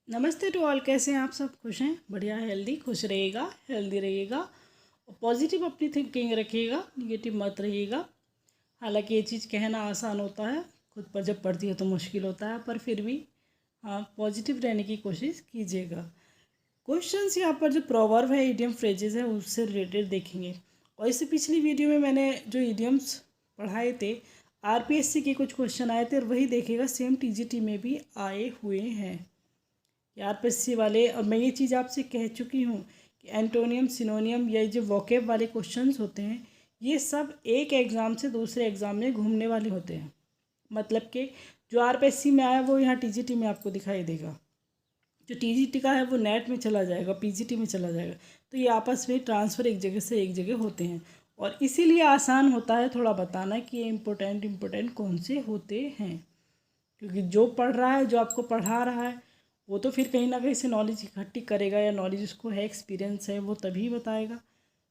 नमस्ते to all. कैसे हैं आप सब? खुश हैं? बढ़िया, हेल्दी, खुश रहिएगा, हेल्दी रहिएगा और पॉजिटिव अपनी थिंकिंग रखिएगा, निगेटिव मत रहिएगा। हालांकि ये चीज़ कहना आसान होता है, खुद पर जब पड़ती है तो मुश्किल होता है, पर फिर भी हाँ, पॉजिटिव रहने की कोशिश कीजिएगा। क्वेश्चंस यहाँ पर जो प्रोवर्ब है, इडियम फ्रेजेस है, उससे रिलेटेड देखेंगे। और इससे पिछली वीडियो में मैंने जो इडियम्स पढ़ाए थे, आरपीएससी के कुछ क्वेश्चन आए थे और वही देखेगा, सेम टीजीटी में भी आए हुए हैं आरपीएससी वाले। और मैं ये चीज़ आपसे कह चुकी हूँ कि एंटोनियम, सिनोनियम या जो वोकेब वाले क्वेश्चंस होते हैं, ये सब एक एग्ज़ाम से दूसरे एग्ज़ाम में घूमने वाले होते हैं। मतलब कि जो आरपीएससी में आया वो यहाँ टीजीटी में आपको दिखाई देगा, जो टीजीटी का है वो नेट में चला जाएगा, पीजीटी में चला जाएगा। तो ये आपस में ट्रांसफ़र एक जगह से एक जगह होते हैं और इसीलिए आसान होता है थोड़ा बताना कि ये इम्पोर्टेंट कौन से होते हैं। क्योंकि जो पढ़ रहा है, जो आपको पढ़ा रहा है, वो तो फिर कहीं ना कहीं से नॉलेज इकट्ठी करेगा, या नॉलेज उसको है, एक्सपीरियंस है, वो तभी बताएगा।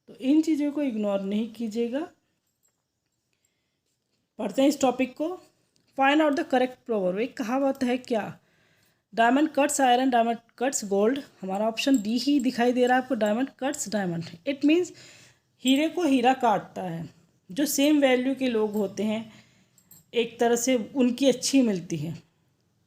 तो इन चीज़ों को इग्नोर नहीं कीजिएगा। पढ़ते हैं इस टॉपिक को। Find out the correct proverb. एक कहावत है क्या, diamond cuts iron, diamond cuts gold. हमारा ऑप्शन डी ही दिखाई दे रहा है आपको, diamond cuts diamond. It means हीरे को हीरा काटता है। जो सेम वैल्यू के लोग होते हैं, एक तरह से उनकी अच्छी मिलती है,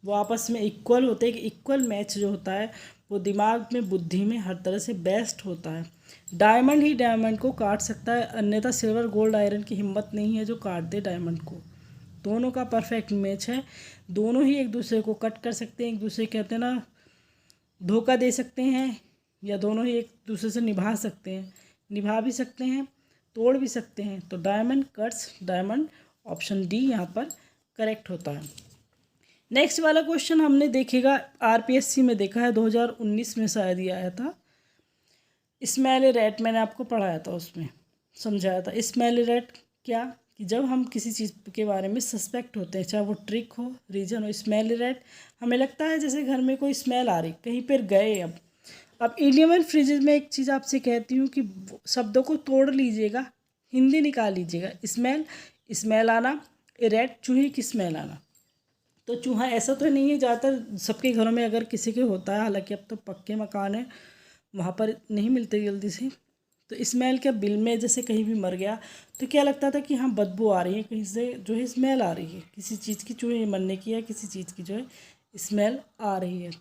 वो आपस में इक्वल होते हैं। कि इक्वल मैच जो होता है वो दिमाग में, बुद्धि में, हर तरह से बेस्ट होता है। डायमंड ही डायमंड को काट सकता है, अन्यथा सिल्वर, गोल्ड, आयरन की हिम्मत नहीं है जो काट दे डायमंड को। दोनों का परफेक्ट मैच है, दोनों ही एक दूसरे को कट कर सकते हैं, एक दूसरे कहते हैं ना, धोखा दे सकते हैं, या दोनों ही एक दूसरे से निभा सकते हैं, निभा भी सकते हैं, तोड़ भी सकते हैं। तो diamond cuts diamond, option D यहाँ पर करेक्ट होता है। नेक्स्ट वाला क्वेश्चन हमने देखेगा, आरपीएससी में देखा है, 2019 में शायद ही आया था। स्मेल रेट मैंने आपको पढ़ाया था, उसमें समझाया था। स्मेल रेट क्या, कि जब हम किसी चीज़ के बारे में सस्पेक्ट होते हैं, चाहे वो ट्रिक हो, रीजन हो, स्मेल रेट हमें लगता है जैसे घर में कोई स्मेल आ रही, कहीं पर गए। अब इडियम एंड फ्रेजेस में एक चीज़ आपसे कहती हूँ कि शब्दों को तोड़ लीजिएगा, हिंदी निकाल लीजिएगा। स्मेल, स्मेल आना, रेट, चूहे की स्मेल आना। तो चूहा ऐसा तो नहीं है, ज़्यादातर सबके घरों में अगर किसी के होता है, हालांकि अब तो पक्के मकान है, वहाँ पर नहीं मिलते जल्दी से। तो स्मेल क्या, बिल में जैसे कहीं भी मर गया तो क्या लगता था कि हाँ बदबू आ रही है, कहीं से जो है स्मेल आ रही है, किसी चीज़ की, चूहे मरने की या किसी चीज़ की जो है स्मेल आ रही है।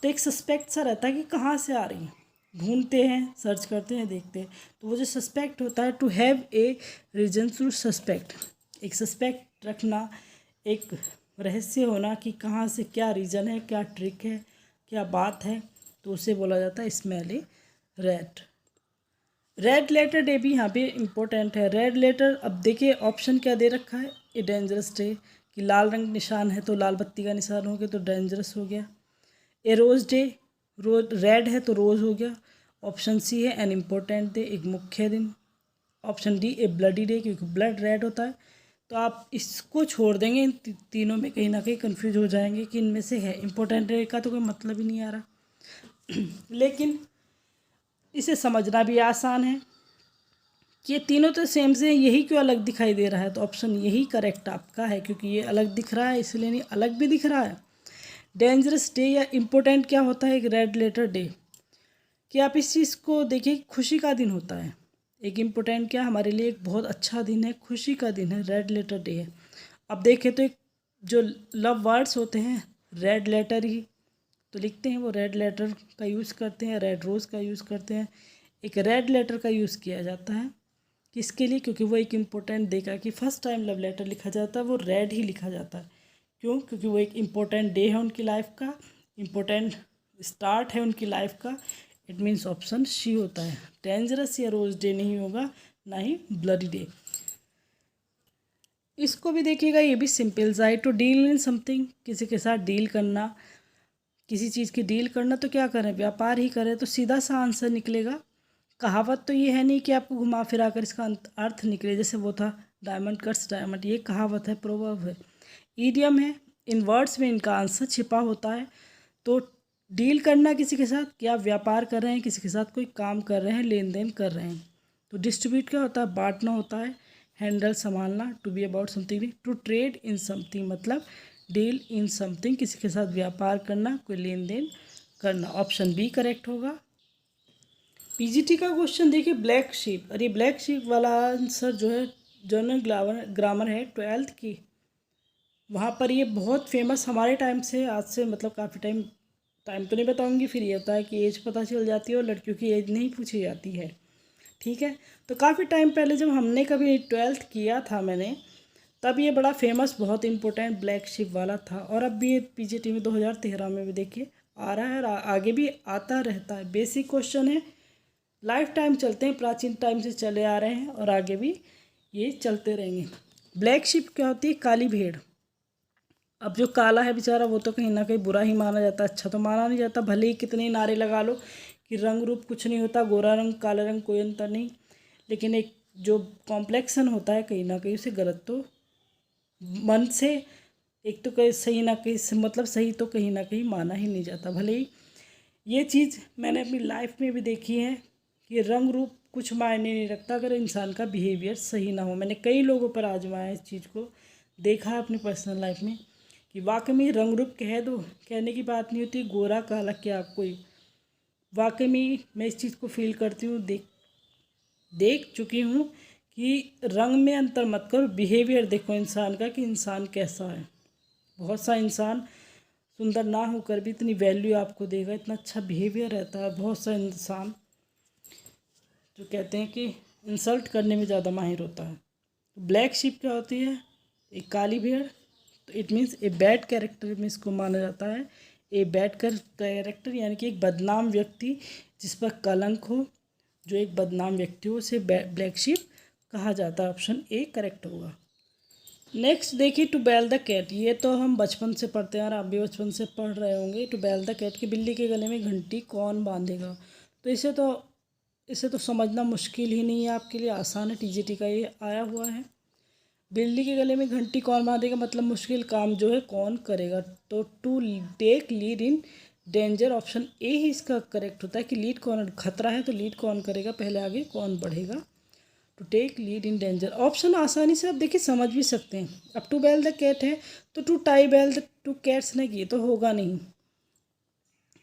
तो एक सस्पेक्ट सा रहता है कि कहाँ से आ रही है, ढूंढते हैं, सर्च करते हैं, देखते हैं। तो वो जो सस्पेक्ट होता है, to have a reason to suspect, एक सस्पेक्ट रखना, एक रहस्य होना कि कहाँ से, क्या रीज़न है, क्या ट्रिक है, क्या बात है, तो उसे बोला जाता है smell a rat. Red letter day भी यहाँ पे इम्पोर्टेंट है। रेड लेटर, अब देखिए ऑप्शन क्या दे रखा है, ये डेंजरस डे, कि लाल रंग निशान है तो लाल बत्ती का निशान हो गया तो डेंजरस हो गया। ए रोज़ डे, रोज रेड है तो रोज़ हो गया। ऑप्शन सी है एन इम्पोर्टेंट डे, एक मुख्य दिन। Option D A bloody day, क्योंकि ब्लड रेड होता है। तो आप इसको छोड़ देंगे, इन तीनों में कहीं ना कहीं कंफ्यूज हो जाएंगे कि इनमें से है। इम्पोर्टेंट डे का तो कोई मतलब ही नहीं आ रहा लेकिन इसे समझना भी आसान है कि ये तीनों तो सेम से हैं, यही क्यों अलग दिखाई दे रहा है। तो ऑप्शन यही करेक्ट आपका है, क्योंकि ये अलग दिख रहा है इसलिए, नहीं अलग भी दिख रहा है। डेंजरस डे या इम्पोर्टेंट क्या होता है, एक रेड लेटर डे, कि आप इस चीज़ को देखिए, खुशी का दिन होता है। एक इम्पोर्टेंट क्या, हमारे लिए एक बहुत अच्छा दिन है, खुशी का दिन है, रेड लेटर डे है। अब देखें तो एक जो लव वर्ड्स होते हैं, रेड लेटर ही तो लिखते हैं, वो रेड लेटर का यूज़ करते हैं, रेड रोज़ का यूज़ करते हैं। एक रेड लेटर का यूज़ किया जाता है किसके लिए, क्योंकि वो एक इम्पोर्टेंट डे का, कि फर्स्ट टाइम लव लेटर लिखा जाता है वो रेड ही लिखा जाता है। क्यों, क्योंकि वो एक इम्पोर्टेंट डे है उनकी लाइफ का, इम्पोर्टेंट स्टार्ट है उनकी लाइफ का। इट मीन्स ऑप्शन सी होता है। डेंजरस या रोज़ डे नहीं होगा, ना ही ब्लडी डे। इसको भी देखिएगा, ये भी सिंपल सा है। टू डील इन समथिंग, किसी के साथ डील करना, किसी चीज़ की डील करना, तो क्या करें, व्यापार ही करें, तो सीधा सा आंसर निकलेगा। कहावत तो ये है नहीं कि आपको घुमा फिरा कर इसका अर्थ निकले, जैसे वो था डायमंड कट्स डायमंड, ये कहावत है, प्रोवर्ब है। ईडियम है, इन वर्ड्स में इनका आंसर छिपा होता है। तो डील करना किसी के साथ, क्या व्यापार कर रहे हैं, किसी के साथ कोई काम कर रहे हैं, लेन देन कर रहे हैं। तो डिस्ट्रीब्यूट क्या होता है, बांटना होता है। हैंडल, संभालना, to be about something, to trade in something, मतलब डील इन समथिंग, किसी के साथ व्यापार करना, कोई लेन देन करना। ऑप्शन बी करेक्ट होगा। पीजीटी का क्वेश्चन देखिए, ब्लैक शीप। अरे ब्लैक शीप वाला आंसर जो है जनरल ग्रामर है 12th की, वहाँ पर ये बहुत फेमस हमारे टाइम से, आज से मतलब काफ़ी टाइम, टाइम तो नहीं बताऊंगी, फिर ये होता है कि एज पता चल जाती है और लड़कियों की एज नहीं पूछी जाती है। ठीक है, तो काफ़ी टाइम पहले जब हमने कभी 12th किया था मैंने, तब ये बड़ा फेमस, बहुत इंपॉर्टेंट ब्लैक शिप वाला था। और अब भी ये पीजीटी में 2013 में भी देखिए आ रहा है और आगे भी आता रहता है। बेसिक क्वेश्चन है, लाइफ टाइम चलते हैं, प्राचीन टाइम से चले आ रहे हैं और आगे भी ये चलते रहेंगे। ब्लैक शिप क्या होती है? काली भेड़। अब जो काला है बेचारा, वो तो कहीं ना कहीं बुरा ही माना जाता है, अच्छा तो माना नहीं जाता। भले ही कितने नारे लगा लो कि रंग रूप कुछ नहीं होता, गोरा रंग काला रंग कोई अंतर नहीं, लेकिन एक जो कॉम्प्लेक्सन होता है कहीं ना कहीं उसे गलत तो मन से, एक तो कहीं सही ना कहीं मतलब सही तो कहीं ना कहीं माना ही नहीं जाता। भले ही ये चीज़ मैंने अपनी लाइफ में भी देखी है कि रंग रूप कुछ मायने नहीं रखता अगर इंसान का बिहेवियर सही ना हो। मैंने कई लोगों पर आजमाया इस चीज़ को, देखा है अपनी पर्सनल लाइफ में कि वाकई में रंग रूप कह दो, कहने की बात नहीं होती, गोरा काला क्या कोई, वाकई में मैं इस चीज़ को फील करती हूँ, देख चुकी हूँ कि रंग में अंतर मत करो, बिहेवियर देखो इंसान का कि इंसान कैसा है। बहुत सा इंसान सुंदर ना होकर भी इतनी वैल्यू आपको देगा, इतना अच्छा बिहेवियर रहता है। बहुत सा इंसान जो कहते हैं कि इंसल्ट करने में ज़्यादा माहिर होता है। तो ब्लैक शिप क्या होती है? एक काली भेड़। तो it means a bad character में इसको माना जाता है। ए बैड कैरेक्टर यानी कि एक बदनाम व्यक्ति जिस पर कलंक हो, जो एक बदनाम व्यक्ति हो, उसे ब्लैक शिप कहा जाता है। ऑप्शन ए करेक्ट होगा। नेक्स्ट देखिए, टू बेल द कैट। ये तो हम बचपन से पढ़ते हैं और आप भी बचपन से पढ़ रहे होंगे। टू बेल द कैट कि बिल्ली के गले में घंटी कौन बांधेगा। तो इसे तो समझना मुश्किल ही नहीं है, आपके लिए आसान है, टीजीटी का ये आया हुआ है। बिल्ली के गले में घंटी कौन बांधेगा मतलब मुश्किल काम जो है कौन करेगा। तो to take lead in danger, option A ही इसका करेक्ट होता है कि लीड कौन, खतरा है तो लीड कौन करेगा, पहले आगे कौन बढ़ेगा। To take lead in danger, option आसानी से आप देखिए समझ भी सकते हैं। अब टू बेल द कैट है तो to tie bell the to cats नहीं, ये तो होगा नहीं।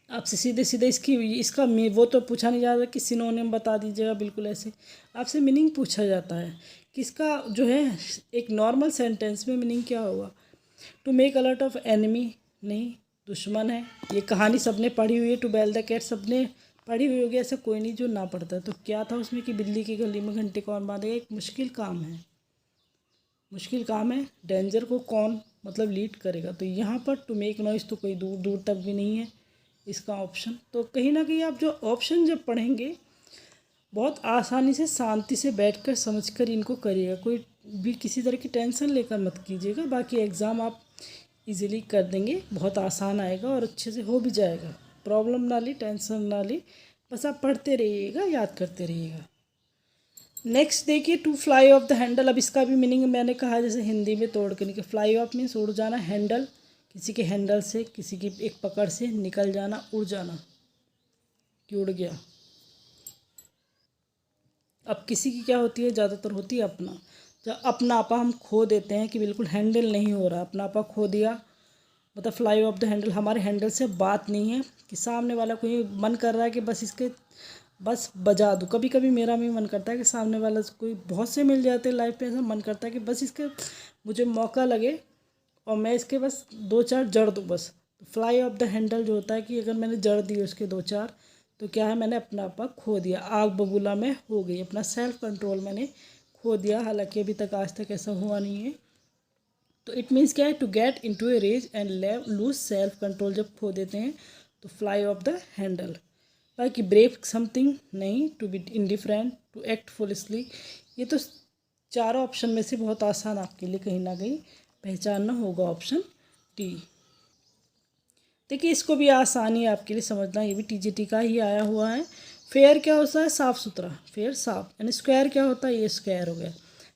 आपसे सीधे सीधे इसका वो तो पूछा नहीं जाता कि सिनोनिम बता दीजिएगा, बिल्कुल ऐसे आपसे मीनिंग पूछा जाता है कि इसका जो है एक नॉर्मल सेंटेंस में मीनिंग क्या होगा। To make alert of enemy, नहीं, दुश्मन है। ये कहानी सबने पढ़ी हुई है, टू बेल द कैट सबने पढ़ी हुई होगी, ऐसा कोई नहीं जो ना पढ़ता है। तो क्या था उसमें कि बिल्ली की गली में घंटे कौन बांधेगा, एक मुश्किल काम है, मुश्किल काम है। डेंजर को कौन मतलब लीड करेगा। तो यहाँ पर टू मेक नॉइस तो कोई दूर दूर तक भी नहीं है इसका ऑप्शन। तो कहीं ना कहीं आप जो ऑप्शन जब पढ़ेंगे बहुत आसानी से शांति से बैठकर समझकर इनको करिएगा, कोई भी किसी तरह की टेंशन लेकर मत कीजिएगा। बाकी एग्ज़ाम आप इजीली कर देंगे, बहुत आसान आएगा और अच्छे से हो भी जाएगा। प्रॉब्लम ना ली, टेंशन ना ली, बस आप पढ़ते रहिएगा, याद करते रहिएगा। नेक्स्ट देखिए, to fly off the handle. अब इसका भी मीनिंग मैंने कहा जैसे हिंदी में तोड़ के निकल, फ्लाई ऑफ मीन्स उड़ जाना, हैंडल किसी के हैंडल से, किसी की एक पकड़ से निकल जाना, उड़ जाना कि उड़ गया। अब किसी की क्या होती है, ज़्यादातर होती है अपना, जब अपना आपा हम खो देते हैं कि बिल्कुल हैंडल नहीं हो रहा, अपना आपा खो दिया मतलब फ्लाई ऑफ द हैंडल, हमारे हैंडल से बात नहीं है कि सामने वाला कोई मन कर रहा है कि बस इसके बस बजा दूँ। कभी कभी मेरा भी मन करता है कि सामने वाला से कोई, बहुत से मिल जाते हैं लाइफ में, ऐसा मन करता है कि बस इसके मुझे मौका लगे और मैं इसके बस दो चार जड़ दूँ बस। फ्लाई ऑफ द हैंडल जो होता है कि अगर मैंने जड़ दी उसके दो चार तो क्या है, मैंने अपना आपा खो दिया, आग बबूला में हो गई, अपना सेल्फ कंट्रोल मैंने खो दिया। हालांकि अभी तक आज तक ऐसा हुआ नहीं है। तो इट मीन्स क्या है, to get into a rage and lose self control, जब खो देते हैं तो फ्लाई ऑफ द हैंडल। बाकी ब्रेक समथिंग नहीं, to be indifferent, to act foolishly. ये तो चारों ऑप्शन में से बहुत आसान आपके लिए कहीं ना कहीं पहचानना होगा, ऑप्शन डी। देखिए इसको भी आसानी है आपके लिए समझना, ये भी टीजीटी का ही आया हुआ है। फेयर क्या होता है, साफ़ सुथरा, फेयर साफ, यानी स्क्वायर क्या होता है, ये स्क्वायर हो गया,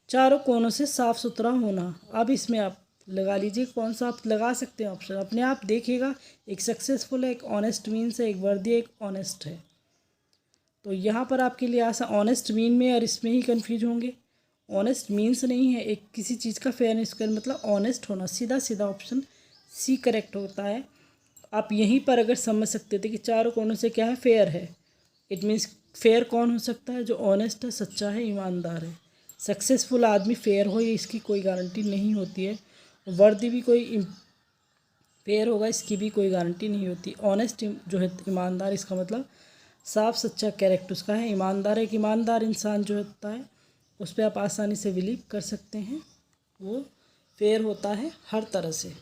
चारों कोनों से साफ़ सुथरा होना। अब इसमें आप लगा लीजिए कौन सा आप लगा सकते हैं ऑप्शन, अपने आप देखिएगा। एक सक्सेसफुल है, एक ऑनेस्ट मीन्स है, एक वर्दी है, एक ऑनेस्ट है। तो यहाँ पर आपके लिए आसा ऑनेस्ट मीन में और इसमें ही कन्फ्यूज होंगे। ऑनेस्ट मीन्स नहीं है एक किसी चीज़ का फेयरनेस कर मतलब ऑनेस्ट होना, सीधा सीधा ऑप्शन सी करेक्ट होता है। आप यहीं पर अगर समझ सकते थे कि चारों कोनों से क्या है, फेयर है। इट मीन्स फेयर कौन हो सकता है, जो ऑनेस्ट है, सच्चा है, ईमानदार है। सक्सेसफुल आदमी फेयर हो ये इसकी कोई गारंटी नहीं होती है। वर्दी भी कोई फेयर होगा इसकी भी कोई गारंटी नहीं होती। ऑनेस्ट जो है, ईमानदार, इसका मतलब साफ सच्चा कैरेक्टर उसका है। ईमानदार, एक ईमानदार इंसान जो होता है उस पर आप आसानी से बिलीव कर सकते हैं, वो फेयर होता है हर तरह से।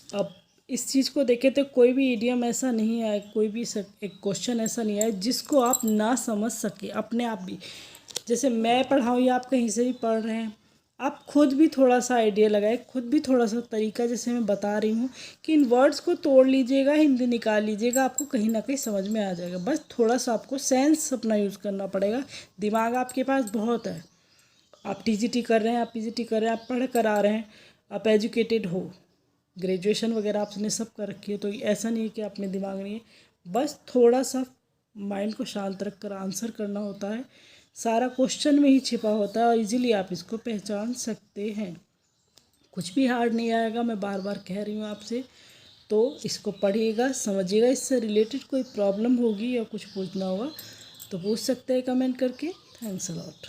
अब इस चीज़ को देखें तो कोई भी इडियम ऐसा नहीं है, कोई भी एक क्वेश्चन ऐसा नहीं है जिसको आप ना समझ सके अपने आप भी। जैसे मैं पढ़ाऊँ या आप कहीं से भी पढ़ रहे हैं, आप खुद भी थोड़ा सा आइडिया लगाए, खुद भी थोड़ा सा तरीका, जैसे मैं बता रही हूँ कि इन वर्ड्स को तोड़ लीजिएगा, हिंदी निकाल लीजिएगा, आपको कहीं ना कहीं समझ में आ जाएगा। बस थोड़ा सा आपको सेंस अपना यूज़ करना पड़ेगा। दिमाग आपके पास बहुत है। आप टीजीटी कर रहे हैं, आप पीजीटी कर रहे हैं, आप पढ़ कर आ रहे हैं, आप एजुकेटेड हो, ग्रेजुएशन वगैरह आपने सब कर रखी है, तो ऐसा नहीं है कि अपने दिमाग नहीं है। बस थोड़ा सा माइंड को शांत रख कर आंसर करना होता है। सारा क्वेश्चन में ही छिपा होता है और इजीली आप इसको पहचान सकते हैं। कुछ भी हार्ड नहीं आएगा, मैं बार बार कह रही हूँ आपसे। तो इसको पढ़िएगा, समझिएगा। इससे रिलेटेड कोई प्रॉब्लम होगी या कुछ पूछना होगा तो पूछ सकते हैं कमेंट करके। Thanks a lot.